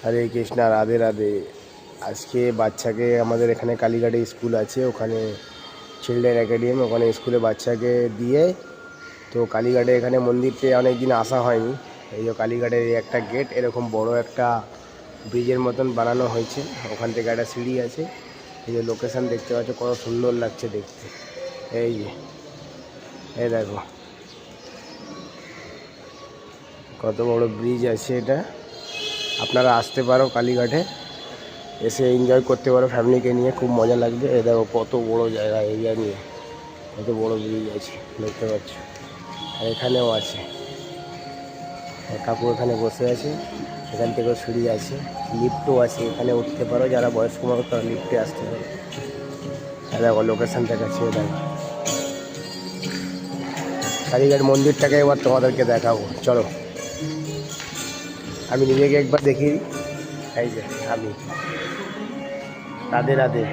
হরে কৃষ্ণা, রাধে রাধে। আজকে বাচ্চাকে আমাদের এখানে কালীঘাটে স্কুল আছে, ওখানে চিলড্রেন একাডেমি, ওখানে স্কুলে বাচ্চাকে দিয়ে তো কালীঘাটে এখানে মন্দিরতে অনেক দিন আসা হয়নি। এই যে কালীঘাটের একটা গেট, এরকম বড় একটা ব্রিজের মতন বানানো হয়েছে, ওখান থেকে একটা সিঁড়ি আছে। এই যে লোকেশান দেখতে পাচ্ছ, কত সুন্দর লাগছে দেখতে। এই যে এই দেখো কত বড় ব্রিজ আছে এটা। আপনারা আসতে পারো কালীঘাটে, এসে এনজয় করতে পারো ফ্যামিলিকে নিয়ে, খুব মজা লাগবে। এ দেখো কত বড় জায়গা, এরিয়া নিয়ে কত বড় ব্রিজ আছে দেখতে পাচ্ছ। আর এখানেও আছে, কাকু এখানে বসে আছে, এখান থেকেও সিঁড়ি আছে, লিফটও আছে, এখানে উঠতে পারো। যারা বয়স্ক মানুষ তারা লিফটে আসতে পারো। দেখো লোকেশান দেখাচ্ছি, দেখো কালীঘাট মন্দিরটাকে এবার তোমাদেরকে দেখাবো, চলো। আমি নিজেকে একবার দেখি। এই যে আমি, রাধে রাধে,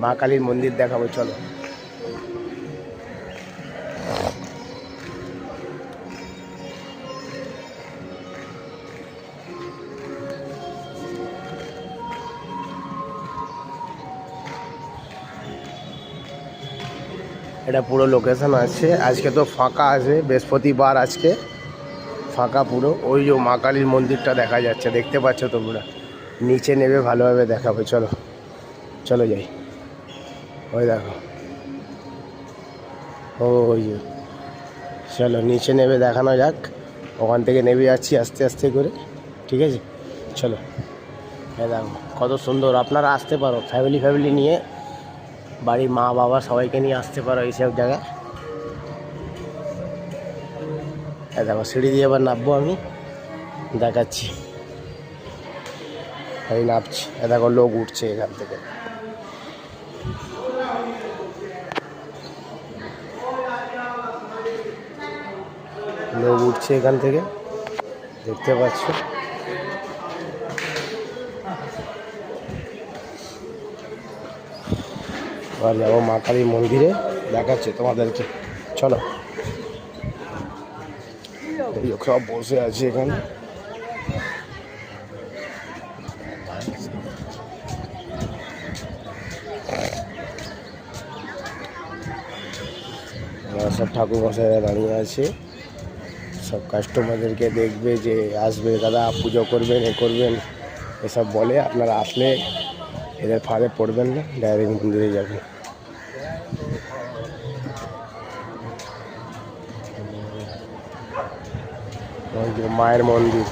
মা কালীর মন্দির দেখাবো, চলো। এটা পুরো লোকেশন আছে। আজকে তো ফাঁকা আছে, বৃহস্পতিবার, আজকে ফাঁকা পুরো। ওই যে মা কালীর মন্দিরটা দেখা যাচ্ছে, দেখতে পাচ্ছ তোমরা। নিচে নেবে ভালোভাবে দেখাবো, চলো চলো যাই। ওই দেখো, ওই যে, চলো নিচে নেবে দেখানো যাক। ওখান থেকে নেমে যাচ্ছি আস্তে আস্তে করে, ঠিক আছে চলো। হ্যাঁ দেখো কত সুন্দর। আপনারা আসতে পারো ফ্যামিলি নিয়ে, বাড়ির মা বাবা সবাইকে নিয়ে আসতে পারো এইসব জায়গায়। হ্যাঁ দেখো সিঁড়ি দিয়ে এবার নামবো, আমি দেখাচ্ছি। এই নামছি, দেখো লোক উঠছে এখান থেকে। লোক উঠছে এখান থেকে, দেখতে পাচ্ছ। আর যাবো মা কালীর মন্দিরে, দেখাচ্ছে তোমাদেরকে, চলো। এই সব বসে আছে এখানে। সব ঠাকুর মশাইরা দাঁড়িয়ে আছে, সব কাস্টমারদেরকে দেখবে যে আসবে দাদা, পুজো করবেন, এ করবেন এসব বলে। আপনারা আসলে এদের ফাঁদে পড়বেন না, ডাইরেক্ট মন্দিরে যাবেন। মায়ের মন্দির।